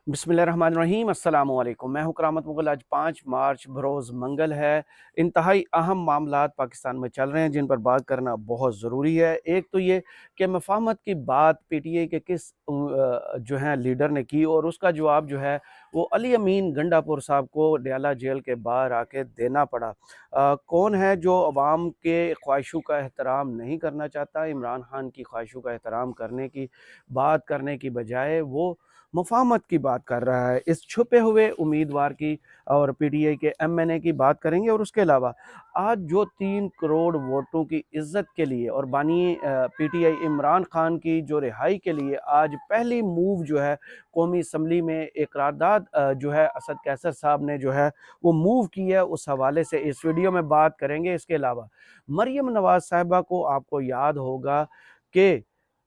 बिस्मिल्लाहिर्रहमानिर्रहीम अस्सलाम वालेकुम। मैं हूं करामत मुगल। आज 5 मार्च बरोज़ मंगल है। इंतहाई अहम मामलात पाकिस्तान में चल रहे हैं जिन पर बात करना बहुत ज़रूरी है। एक तो ये कि मफाहमत की बात पीटीआई के किस जो है लीडर ने की और उसका जवाब जो है वो अली अमीन गंडापुर साहब को डयाला जेल के बाहर आके देना पड़ा। कौन है जो अवाम के ख्वाहिशों का एहतराम नहीं करना चाहता? इमरान खान की ख्वाहिशों का एहतराम करने की बात करने की बजाय वो मुफाहमत की बात कर रहा है। इस छुपे हुए उम्मीदवार की और पीटीआई के एमएनए की बात करेंगे। और उसके अलावा आज जो 3 करोड़ वोटों की इज्जत के लिए और बानी पीटीआई इमरान खान की जो रिहाई के लिए आज पहली मूव जो है कौमी असम्बली में एक करारदाद जो है असद कैसर साहब ने जो है वो मूव की है, उस हवाले से इस वीडियो में बात करेंगे। इसके अलावा मरियम नवाज साहिबा को आपको याद होगा कि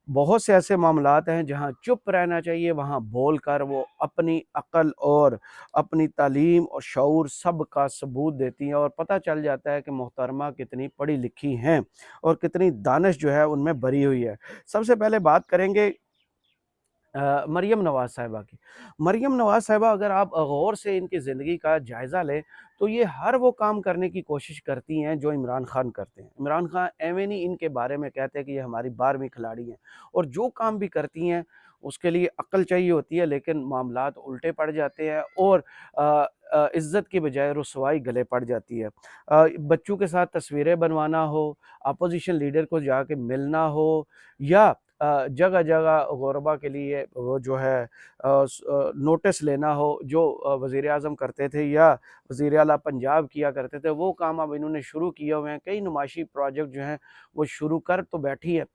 बहुत से ऐसे मामलात हैं जहाँ चुप रहना चाहिए, वहाँ बोल कर वो अपनी अक्ल और अपनी तालीम और शऊर सब का सबूत देती हैं और पता चल जाता है कि मोहतरमा कितनी पढ़ी लिखी हैं और कितनी दानिश जो है उनमें भरी हुई है। सबसे पहले बात करेंगे मरियम नवाज़ साहिबा की। मरियम नवाज़ साहिबा अगर आप गौर से इनकी ज़िंदगी का जायज़ा लें तो ये हर वो काम करने की कोशिश करती हैं जो इमरान खान करते हैं। इमरान खान एवें नहीं इनके बारे में कहते हैं कि ये हमारी 12वीं खिलाड़ी हैं, और जो काम भी करती हैं उसके लिए अक्ल चाहिए होती है, लेकिन मामलात उल्टे पड़ जाते हैं और इज़्ज़त की बजाय रुसवाई गले पड़ जाती है। बच्चों के साथ तस्वीरें बनवाना हो, अपोज़िशन लीडर को जाके मिलना हो, या जगह जगह गुरबा के लिए वो जो है नोटिस लेना हो, जो वज़ीर आज़म करते थे या वज़ीर आला पंजाब किया करते थे, वो काम अब इन्होंने शुरू किए हुए हैं। कई नुमाइशी प्रोजेक्ट जो हैं वो शुरू कर तो बैठी है,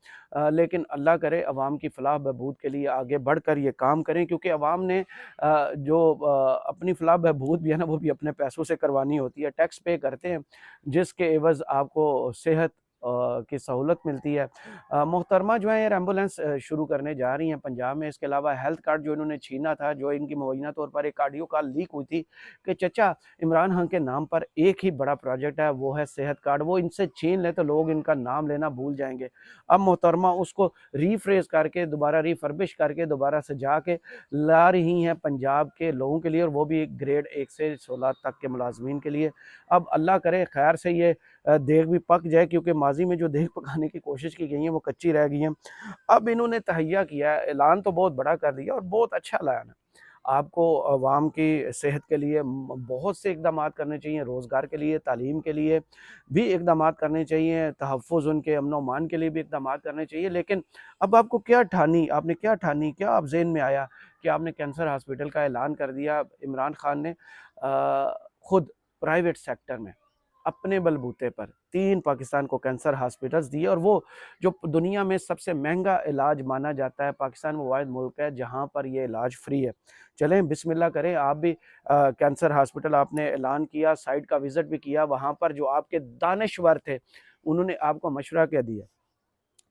लेकिन अल्लाह करे अवाम की फलाह बहबूद के लिए आगे बढ़कर ये काम करें, क्योंकि अवाम ने जो अपनी फलाह बहबूद भी है ना वो भी अपने पैसों से करवानी होती है। टैक्स पे करते हैं जिसके एवज़ आपको सेहत की सहूलत मिलती है। मोहतरमा जो है यार एम्बुलेंस शुरू करने जा रही हैं पंजाब में। इसके अलावा हेल्थ कार्ड जो इन्होंने छीना था, जो इनकी मुबैना तौर पर एक ऑडियो कॉल लीक हुई थी कि चचा इमरान खान के नाम पर एक ही बड़ा प्रोजेक्ट है, वो है सेहत कार्ड, वो इनसे छीन ले तो लोग इनका नाम लेना भूल जाएंगे। अब मोहतरमा उसको रीफ्रेज करके दोबारा रिफर्बिश करके दोबारा सजा के ला रही हैं पंजाब के लोगों के लिए, और वो भी ग्रेड 1 से 16 तक के मुलाजमीन के लिए। अब अल्लाह करे खैर से ये देग भी पक जाए, क्योंकि माजी में जो देग पकाने की कोशिश की गई है वो कच्ची रह गई हैं। अब इन्होंने तहैया किया है, ऐलान तो बहुत बड़ा कर दिया और बहुत अच्छा ऐलान है। आपको अवाम की सेहत के लिए बहुत से इकदामात करने चाहिए, रोज़गार के लिए, तालीम के लिए भी इकदामात करने चाहिए, तहफ़्फ़ुज़ उनके अमन और अमान के लिए भी इकदामात करने चाहिए। लेकिन अब आपको आपने क्या ठानी, क्या अब ज़हन में आया कि आपने कैंसर हॉस्पिटल का ऐलान कर दिया? इमरान खान ने खुद प्राइवेट सेक्टर में अपने बलबूते पर 3 पाकिस्तान को कैंसर हॉस्पिटल्स दिए, और वो जो दुनिया में सबसे महंगा इलाज माना जाता है, पाकिस्तान वो वाहिद मुल्क है जहाँ पर ये इलाज फ्री है। चलें बिस्मिल्लाह करें, आप भी कैंसर हॉस्पिटल आपने ऐलान किया, साइट का विज़िट भी किया, वहाँ पर जो आपके दानिश्वर थे उन्होंने आपको मशवरा क्या दिया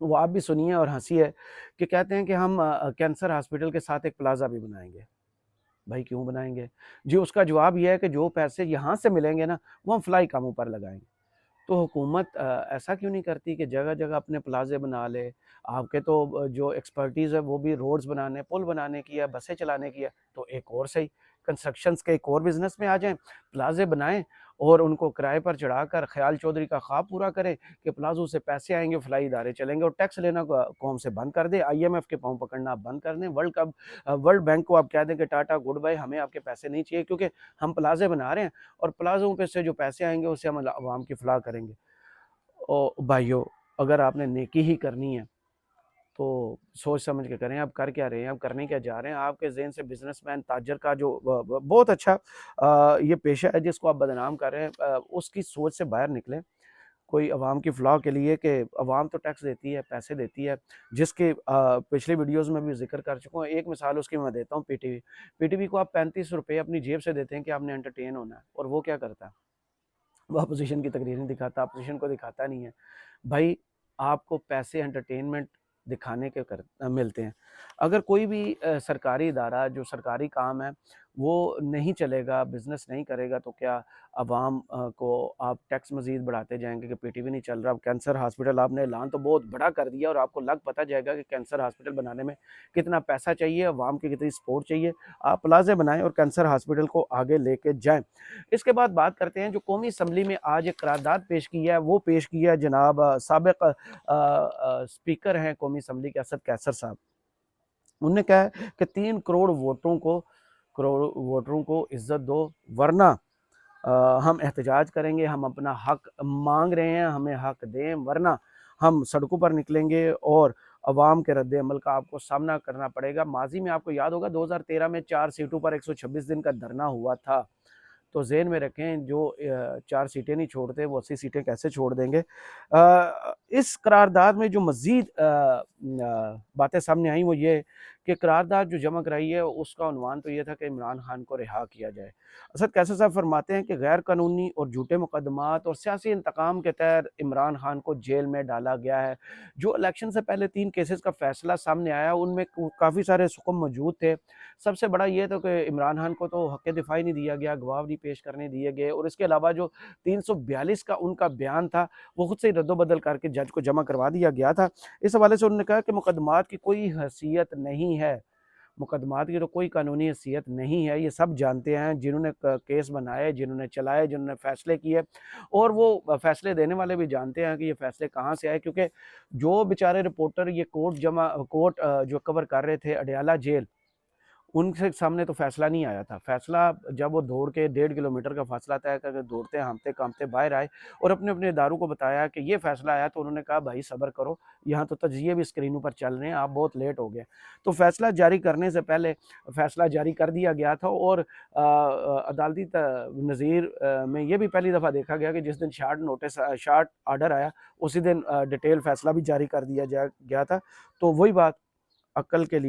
वो आप भी सुनिए और हँसिए। कि कहते हैं कि हम कैंसर हॉस्पिटल के साथ एक प्लाज़ा भी बनाएँगे। भाई क्यों बनाएँगे? जी उसका जवाब ये है कि जो पैसे यहाँ से मिलेंगे ना वो हम फलाही कामों पर लगाएँगे। तो हुकूमत ऐसा क्यों नहीं करती कि जगह-जगह अपने प्लाज़े बना ले? आपके तो जो एक्सपर्टीज़ है वो भी रोड्स बनाने, पुल बनाने की है, बसें चलाने की है, तो एक और सही कंस्ट्रक्शंस के एक और बिज़नेस में आ जाएँ, प्लाज़े बनाएँ और उनको किराए पर चढ़ाकर ख़याल चौधरी का ख्वाब पूरा करें कि प्लाज़ों से पैसे आएँगे, फलाही इदारे चलेंगे, और टैक्स लेना कौम से बंद कर दें, आईएमएफ के पाँव पकड़ना आप बंद कर दें, वर्ल्ड बैंक को आप कह दें कि टाटा गुड बाय, हमें आपके पैसे नहीं चाहिए, क्योंकि हम प्लाज़े बना रहे हैं और प्लाज़ों पे से जो पैसे आएँगे उससे हम अवाम की फलाह करेंगे। ओ भाइयों, अगर आपने नेकी ही करनी है तो सोच समझ के करें। आप कर क्या रहे हैं, आप करने क्या जा रहे हैं? आपके ज़हन से बिजनेसमैन ताजर का जो बहुत अच्छा ये पेशा है जिसको आप बदनाम कर रहे हैं, उसकी सोच से बाहर निकलें। कोई अवाम की फलाह के लिए, कि अवाम तो टैक्स देती है, पैसे देती है, जिसके पिछली वीडियोज़ में भी ज़िक्र कर चुका हूँ। एक मिसाल उसकी मैं देता हूँ, पीटीवी। पीटीवी को आप 35 रुपए अपनी जेब से देते हैं कि आपने एंटरटेन होना है, और वो क्या करता है? वो अपोज़िशन की तकरीरें दिखाता, अपोज़िशन को दिखाता नहीं है। भाई आपको पैसे एंटरटेनमेंट दिखाने के मिलते हैं। अगर कोई भी सरकारी इदारा जो सरकारी काम है وہ نہیں چلے گا، بزنس نہیں کرے گا، تو کیا عوام کو آپ ٹیکس مزید بڑھاتے جائیں گے کہ پی ٹی وی نہیں چل رہا؟ اب کینسر ہاسپٹل آپ نے اعلان تو بہت بڑا کر دیا، اور آپ کو لگ پتہ جائے گا کہ کینسر ہاسپٹل بنانے میں کتنا پیسہ چاہیے، عوام کی کتنی سپورٹ چاہیے۔ آپ پلازے بنائیں اور کینسر ہاسپٹل کو آگے لے کے جائیں۔ اس کے بعد بات کرتے ہیں جو قومی اسمبلی میں آج ایک قرارداد پیش کی ہے، وہ پیش کی ہے جناب سابق اسپیکر ہیں قومی اسمبلی کے اسد کیسر صاحب۔ انہوں نے کہا ہے کہ 3 کروڑ ووٹروں کو عزت دو، ورنہ ہم احتجاج کریں گے، ہم اپنا حق مانگ رہے ہیں، ہمیں حق دیں، ورنہ ہم سڑکوں پر نکلیں گے اور عوام کے رد عمل کا آپ کو سامنا کرنا پڑے گا۔ ماضی میں آپ کو یاد ہوگا 2013 میں 4 سیٹوں پر 126 دن کا دھرنا ہوا تھا، تو ذہن میں رکھیں جو 4 سیٹیں نہیں چھوڑتے وہ 80 سیٹیں کیسے چھوڑ دیں گے۔ اس قرارداد میں جو مزید باتیں سامنے آئیں وہ یہ کہ قرارداد جو جمع کرائی ہے اس کا عنوان تو یہ تھا کہ عمران خان کو رہا کیا جائے۔ اسد کیسر صاحب فرماتے ہیں کہ غیر قانونی اور جھوٹے مقدمات اور سیاسی انتقام کے تحت عمران خان کو جیل میں ڈالا گیا ہے۔ جو الیکشن سے پہلے 3 کیسز کا فیصلہ سامنے آیا ان میں کافی سارے سکم موجود تھے۔ سب سے بڑا یہ تھا کہ عمران خان کو تو حق دفاع نہیں دیا گیا، گواہ نہیں پیش کرنے دیے گئے، اور اس کے علاوہ جو 342 کا ان کا بیان تھا وہ خود سے ہی رد و بدل کر کے جج کو جمع کروا دیا گیا تھا۔ اس حوالے سے انہوں نے کہا کہ مقدمات کی کوئی حیثیت نہیں ہے، مقدمات کی تو کوئی قانونی حیثیت نہیں ہے، یہ سب جانتے ہیں جنہوں نے کیس بنائے، جنہوں نے چلائے، جنہوں نے فیصلے کیے، اور وہ فیصلے دینے والے بھی جانتے ہیں کہ یہ فیصلے کہاں سے آئے، کیونکہ جو بیچارے رپورٹر یہ کوٹ جو کور کر رہے تھے اڈیالہ جیل، ان کے سامنے تو فیصلہ نہیں آیا تھا۔ فیصلہ جب وہ دوڑ کے 1.5 کلومیٹر کا فاصلہ طے کر کے دوڑتے ہانپتے کانپتے باہر آئے اور اپنے اپنے اداروں کو بتایا کہ یہ فیصلہ آیا، تو انہوں نے کہا بھائی صبر کرو، یہاں تو تجزیے بھی اسکرینوں پر چل رہے ہیں، آپ بہت لیٹ ہو گئے۔ تو فیصلہ جاری کرنے سے پہلے فیصلہ جاری کر دیا گیا تھا، اور عدالتی نظیر میں یہ بھی پہلی دفعہ دیکھا گیا کہ جس دن شارٹ آرڈر آیا اسی دن ڈیٹیل فیصلہ بھی جاری کر دیا گیا تھا۔ تو وہی بات، نقل کے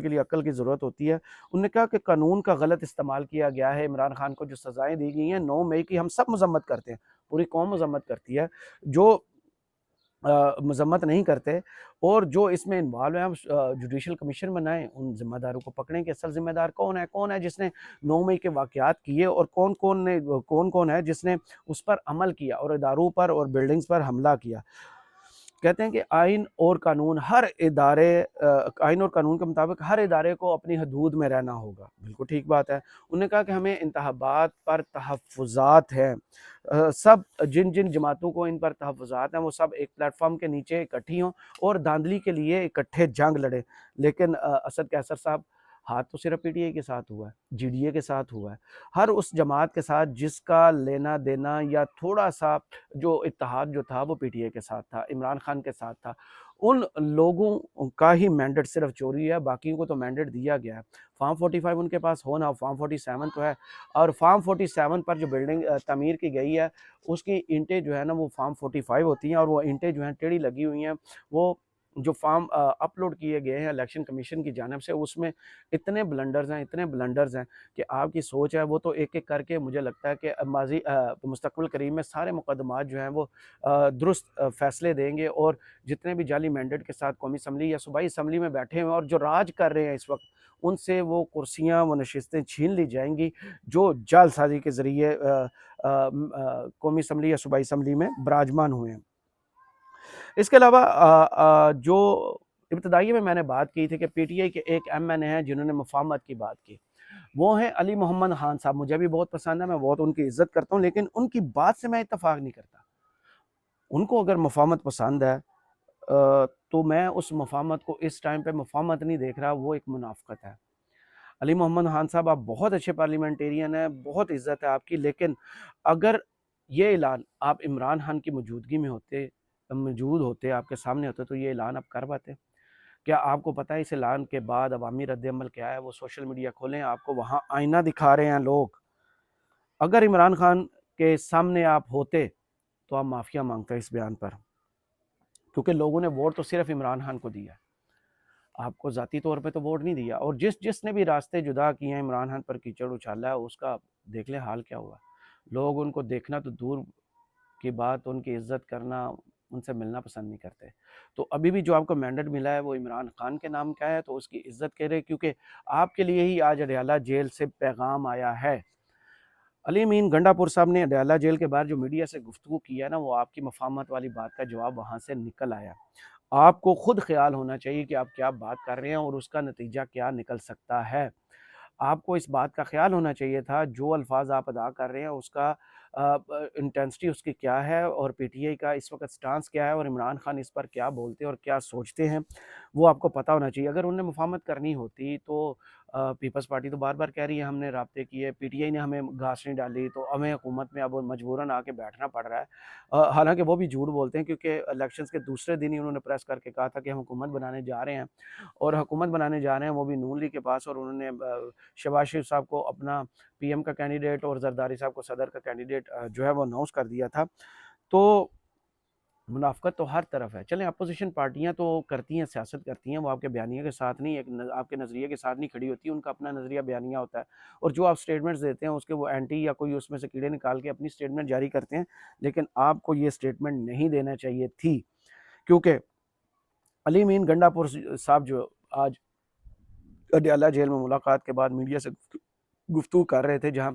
لیے عقل کی ضرورت ہوتی ہے۔ انہوں نے کہا کہ قانون کا غلط استعمال کیا گیا ہے، عمران خان کو جو سزائیں دی گئی ہیں 9 مئی کی ہم سب مذمت کرتے ہیں، پوری قوم مذمت کرتی ہے، جو مذمت نہیں کرتے اور جو اس میں انوالو ہیں جوڈیشل کمیشن بنائیں، ان ذمہ داروں کو پکڑیں کہ اصل ذمہ دار کون ہے جس نے 9 مئی کے واقعات کیے، اور کون ہے جس نے اس پر عمل کیا اور اداروں پر اور بلڈنگز پر حملہ کیا۔ کہتے ہیں کہ آئین اور قانون کے مطابق ہر ادارے کو اپنی حدود میں رہنا ہوگا۔ بالکل ٹھیک بات ہے۔ انہوں نے کہا کہ ہمیں انتخابات پر تحفظات ہیں، سب جن جماعتوں کو ان پر تحفظات ہیں وہ سب ایک پلیٹ فارم کے نیچے اکٹھی ہوں اور دھاندلی کے لیے اکٹھے جنگ لڑیں۔ لیکن اسد کیسر صاحب، ہاتھ تو صرف پی ٹی آئی کے ساتھ ہوا ہے، جی ڈی اے کے ساتھ ہوا ہے، ہر اس جماعت کے ساتھ جس کا لینا دینا یا تھوڑا سا جو اتحاد جو تھا وہ پی ٹی آئی کے ساتھ تھا، عمران خان کے ساتھ تھا، ان لوگوں کا ہی مینڈیٹ صرف چوری ہے، باقیوں کو تو مینڈیٹ دیا گیا ہے۔ فارم 45 ان کے پاس ہونا، فارم 47 تو ہے، اور فارم 47 پر جو بلڈنگ تعمیر کی گئی ہے اس کی اینٹیں جو ہے نا وہ فارم 45 ہوتی ہیں، اور وہ اینٹیں جو ہیں ٹیڑھی لگی ہوئی ہیں۔ وہ جو فارم اپلوڈ کیے گئے ہیں الیکشن کمیشن کی جانب سے، اس میں اتنے بلنڈرز ہیں کہ آپ کی سوچ ہے وہ تو ایک ایک کر کے مجھے لگتا ہے کہ مستقبل قریب میں سارے مقدمات جو ہیں وہ درست فیصلے دیں گے، اور جتنے بھی جعلی مینڈیٹ کے ساتھ قومی اسمبلی یا صوبائی اسمبلی میں بیٹھے ہوئے اور جو راج کر رہے ہیں اس وقت، ان سے وہ کرسیاں وہ نشستیں چھین لی جائیں گی جو جعل سازی کے ذریعے قومی اسمبلی یا صوبائی اسمبلی میں براجمان ہوئے ہیں۔ اس کے علاوہ جو ابتدائی میں نے بات کی تھی کہ پی ٹی آئی کے ایک ایم این اے ہیں جنہوں نے مفاہمت کی بات کی، وہ ہیں علی محمد خان صاحب۔ مجھے بھی بہت پسند ہے، میں بہت ان کی عزت کرتا ہوں، لیکن ان کی بات سے میں اتفاق نہیں کرتا۔ ان کو اگر مفاہمت پسند ہے تو میں اس مفاہمت کو اس ٹائم پہ مفاہمت نہیں دیکھ رہا، وہ ایک منافقت ہے۔ علی محمد خان صاحب، آپ بہت اچھے پارلیمنٹیرین ہیں، بہت عزت ہے آپ کی، لیکن اگر یہ اعلان آپ عمران خان کی موجود ہوتے، آپ کے سامنے ہوتے، تو یہ اعلان آپ کر پاتے؟ کیا آپ کو پتہ ہے اس اعلان کے بعد عوامی رد عمل کیا ہے؟ وہ سوشل میڈیا کھولیں، آپ کو وہاں آئینہ دکھا رہے ہیں لوگ۔ اگر عمران خان کے سامنے آپ ہوتے تو آپ معافیا مانگتے اس بیان پر، کیونکہ لوگوں نے ووٹ تو صرف عمران خان کو دیا، آپ کو ذاتی طور پہ تو ووٹ نہیں دیا، اور جس نے بھی راستے جدا کیے ہیں عمران خان پر کیچڑ اچھالا ہے، اس کا دیکھ لیں حال کیا ہوا۔ لوگ ان کو دیکھنا تو دور کی بات، ان کی عزت کرنا उनसे मिलना पसंद नहीं करते। तो अभी भी जो आपको मैंडेट मिला है वो इमरान खान के नाम का है, तो उसकी इज़्ज़त करें, क्योंकि आपके लिए ही आज अडयाला जेल से पैगाम आया है। अली अमीन गंडापुर साहब ने अडयाला जेल के बाहर जो मीडिया से गुफ्तगू किया ना, वो आपकी मफाहमत वाली बात का जवाब वहाँ से निकल आया। आपको खुद ख्याल होना चाहिए कि आप क्या बात कर रहे हैं और उसका नतीजा क्या निकल सकता है। आपको इस बात का ख्याल होना चाहिए था, जो अल्फाज आप अदा कर रहे हैं उसका इंटेंसिटी उसकी क्या है, और पीटीआई का इस वक्त स्टांस क्या है, और इमरान खान इस पर क्या बोलते हैं और क्या सोचते हैं, वो आपको पता होना चाहिए। अगर उन्हें मुफाहमत करनी होती तो पीपल्स पार्टी तो बार बार कह रही है हमने राब्ते किए, पीटीआई ने हमें घास नहीं डाली, तो हमें हुकूमत में अब मजबूरन आके बैठना पड़ रहा है। हालांकि वो भी झूठ बोलते हैं, क्योंकि इलेक्शंस के दूसरे दिन ही उन्होंने प्रेस करके कहा था कि हम हुकूमत बनाने जा रहे हैं, और हुकूमत बनाने जा रहे हैं वो भी नून लीग के पास, और उन्होंने शहबाज शरीफ साहब को अपना पीएम का कैंडिडेट और जरदारी साहब को सदर का कैंडिडेट जो है वो अनाउंस कर दिया था। तो मुनाफ़क़त तो हर तरफ है। चलें, अपोजिशन पार्टियां तो करती हैं, सियासत करती हैं, वो आपके बयानिया के साथ नहीं, आपके नज़रिए के साथ नहीं खड़ी होती, उनका अपना नज़रिया बयानिया होता है, और जो आप स्टेटमेंट्स देते हैं उसके वो एंटी या कोई उसमें से कीड़े निकाल के अपनी स्टेटमेंट जारी करते हैं। लेकिन आपको ये स्टेटमेंट नहीं देना चाहिए थी, क्योंकि अली अमीन गंडापुर साहब जो आज अडयाला जेल में मुलाकात के बाद मीडिया से गुफ्तगू कर रहे थे, जहां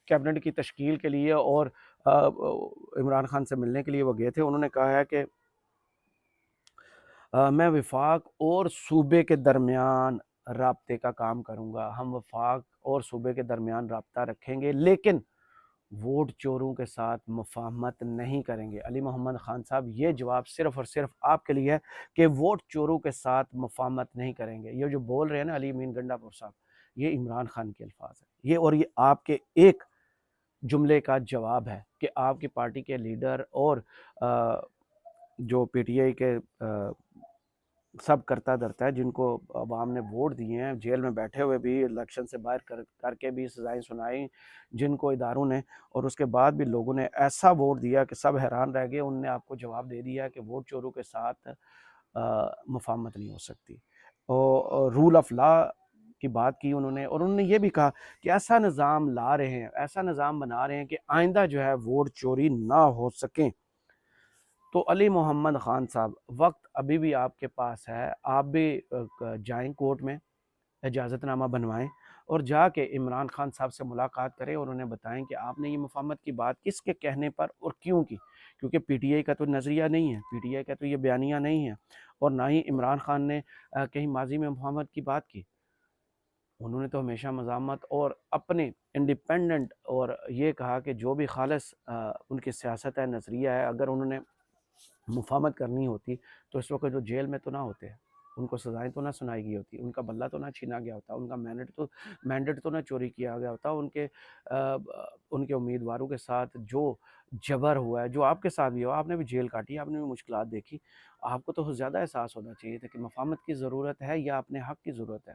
कैबिनेट की तश्कील के लिए और इमरान खान से मिलने के लिए वो गए थे, उन्होंने कहा है कि मैं वफाक और सूबे के दरमियान राब्ते का काम करूँगा। हम वफाक और सूबे के दरमियान राब्ता रखेंगे, लेकिन वोट चोरों के साथ मुफाहमत नहीं करेंगे। अली मोहम्मद खान साहब, ये जवाब सिर्फ़ और सिर्फ आपके लिए है कि वोट चोरों के साथ मुफाहमत नहीं करेंगे। ये जो बोल रहे हैं ना अली अमीन गंडापुर साहब, ये इमरान खान के अल्फाज हैं। ये, और ये आपके एक जुमले का जवाब है कि आपकी पार्टी के लीडर और जो पीटीआई के सब करता धरता है, जिनको अवाम ने वोट दिए हैं, जेल में बैठे हुए भी, इलेक्शन से बाहर करके भी सज़ाएं सुनाई जिनको इदारों ने, और उसके बाद भी लोगों ने ऐसा वोट दिया कि सब हैरान रह गए। उनने आपको जवाब दे दिया कि वोट चोरों के साथ मुफाहमत नहीं हो सकती, और रूल ऑफ लॉ की बात की उन्होंने, और उन्होंने ये भी कहा कि ऐसा निज़ाम ला रहे हैं, ऐसा निज़ाम बना रहे हैं कि आइंदा जो है वोट चोरी ना हो सकें। तो अली मोहम्मद खान साहब, वक्त अभी भी आपके पास है, आप भी जाएं कोर्ट में, इजाज़तनामा बनवाएं, और जाके इमरान खान साहब से मुलाकात करें और उन्हें बताएं कि आपने ये मुफाहमत की बात किसके कहने पर और क्यों की। क्योंकि पीटीआई का तो नज़रिया नहीं है, पीटीआई का तो ये बयानिया नहीं है, और ना ही इमरान खान ने कहीं माजी में मुफाहमत की बात की। उन्होंने तो हमेशा मज़ामत और अपने इंडिपेंडेंट, और ये कहा कि जो भी खालिस उनकी सियासत है, नज़रिया है, अगर उन्होंने मुफाहमत करनी होती तो इस वक्त जो जेल में तो ना होते, उनको सज़ाएं तो ना सुनाई गई होती, उनका बल्ला तो ना छीना गया होता, उनका मैंडेट तो ना चोरी किया गया होता, उनके उम्मीदवारों के साथ जो जबर हुआ है, जो आपके साथ भी हुआ, आपने भी जेल काटी, आपने भी मुश्किलात देखी, आपको तो ज़्यादा एहसास होना चाहिए था कि मुफाहमत की ज़रूरत है या अपने हक़ की ज़रूरत है।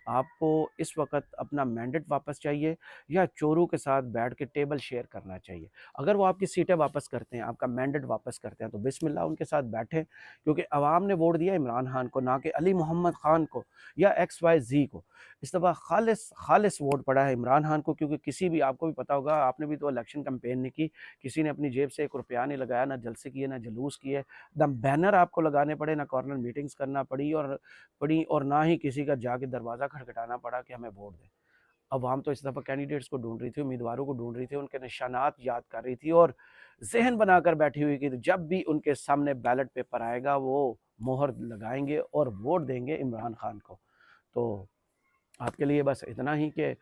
आपको इस वक्त अपना मैंडेट वापस चाहिए या चोरों के साथ बैठ के टेबल शेयर करना चाहिए। अगर वो आपकी सीटें वापस करते हैं, आपका मैंडेट वापस करते हैं, तो बिस्मिल्लाह उनके साथ बैठें, क्योंकि अवाम ने वोट दिया इमरान खान को, ना कि अली मोहम्मद खान को या XYZ को। इस दफ़ा खालिस खालिस वोट पड़ा है इमरान खान को, क्योंकि किसी भी, आपको भी पता होगा, आपने भी तो इलेक्शन कैंपेन नहीं की, किसी ने अपनी जेब से एक रुपया नहीं लगाया, ना जलसे किए, ना जुलूस किए, ना बैनर आपको लगाने पड़े, ना कॉर्नर मीटिंग्स करना पड़ी और ना ही किसी का जाके दरवाज़ा खटखटाना पड़ा कि हमें वोट दें। अवाम तो इस दफ़ा कैंडिडेट्स को ढूंढ रही थी, उम्मीदवारों को ढूंढ रही थी, उनके निशानात याद कर रही थी, और जहन बनाकर बैठी हुई कि जब भी उनके सामने बैलेट पेपर आएगा वो मोहर लगाएंगे और वोट देंगे इमरान खान को। तो आपके लिए बस इतना ही कि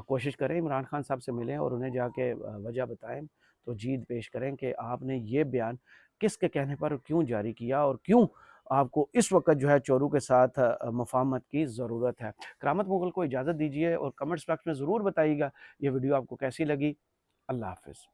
कोशिश करें, इमरान खान साहब से मिलें और उन्हें जाके वजह बताएं, तो जीत पेश करें कि आपने ये बयान किसके कहने पर क्यों जारी किया, और क्यों आपको इस वक्त जो है चोरों के साथ मुफाहमत की ज़रूरत है। करामत मुगल को इजाज़त दीजिए, और कमेंट्स बॉक्स में ज़रूर बताइएगा ये वीडियो आपको कैसी लगी। अल्लाह हाफ़िज़।